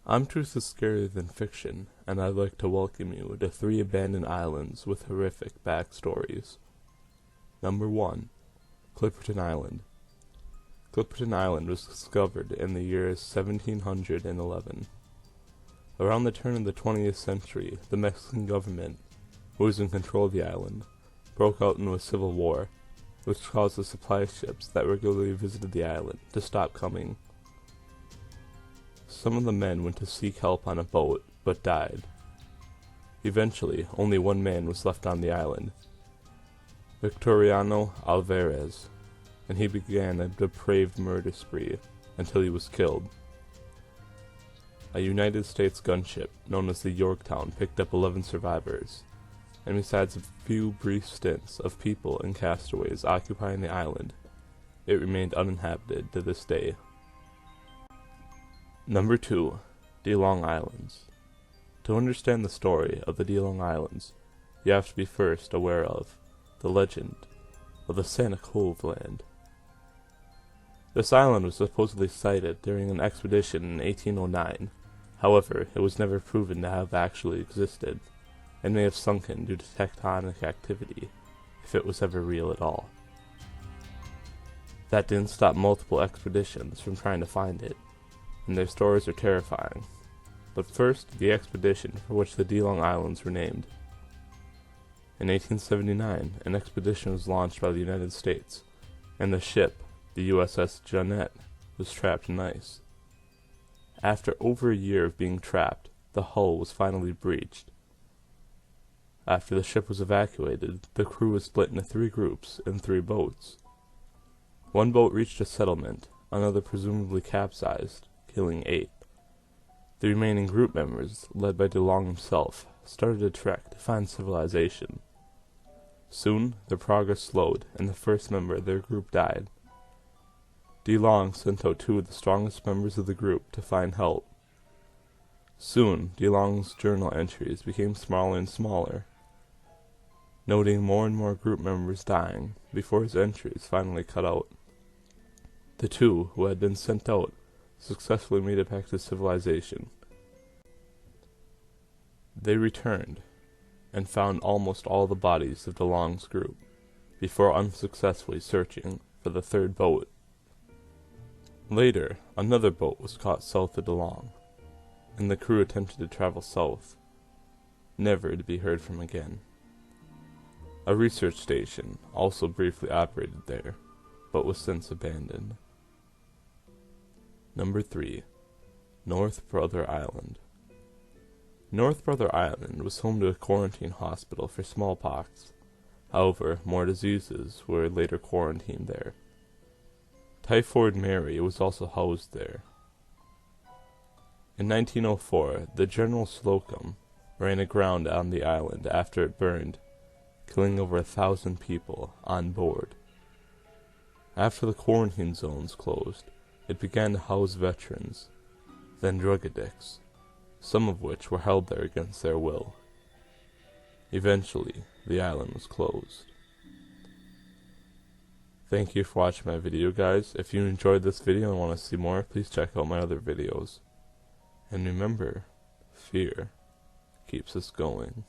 Truth is scarier than fiction, and I'd like to welcome you to 3 abandoned islands with horrific backstories. Number 1. Clipperton Island. Clipperton Island was discovered in the year 1711. Around the turn of the 20th century, the Mexican government, who was in control of the island, broke out into a civil war, which caused the supply ships that regularly visited the island to stop coming. Some of the men went to seek help on a boat, but died. Eventually, only one man was left on the island, Victoriano Alvarez, and he began a depraved murder spree until he was killed. A United States gunship known as the Yorktown picked up 11 survivors, and besides a few brief stints of people and castaways occupying the island, it remained uninhabited to this day. Number 2. DeLong Islands. To understand the story of the DeLong Islands, you have to be first aware of the legend of the Santa Cove Land. This island was supposedly sighted during an expedition in 1809, however, it was never proven to have actually existed, and may have sunken due to tectonic activity, if it was ever real at all. That didn't stop multiple expeditions from trying to find it, and their stories are terrifying. But first, the expedition for which the DeLong Islands were named. In 1879, an expedition was launched by the United States, and the ship, the USS Jeannette, was trapped in ice. After over a year of being trapped, the hull was finally breached. After the ship was evacuated, the crew was split into 3 groups in 3 boats. One boat reached a settlement, another presumably capsized, killing 8. The remaining group members, led by DeLong himself, started a trek to find civilization. Soon, their progress slowed, and the first member of their group died. DeLong sent out 2 of the strongest members of the group to find help. Soon, DeLong's journal entries became smaller and smaller, noting more and more group members dying before his entries finally cut out. The 2 who had been sent out successfully made it back to civilization. They returned and found almost all the bodies of DeLong's group before unsuccessfully searching for the 3rd boat. Later, another boat was caught south of DeLong, and the crew attempted to travel south, never to be heard from again. A research station also briefly operated there, but was since abandoned. Number 3. North Brother Island. North Brother Island was home to a quarantine hospital for smallpox. However, more diseases were later quarantined there. Typhoid Mary was also housed there. In 1904, the General Slocum ran aground on the island after it burned, killing over 1,000 people on board. After the quarantine zones closed, it began to house veterans, then drug addicts, some of which were held there against their will. Eventually, the island was closed. Thank you for watching my video, guys. If you enjoyed this video and want to see more, please check out my other videos. And remember, fear keeps us going.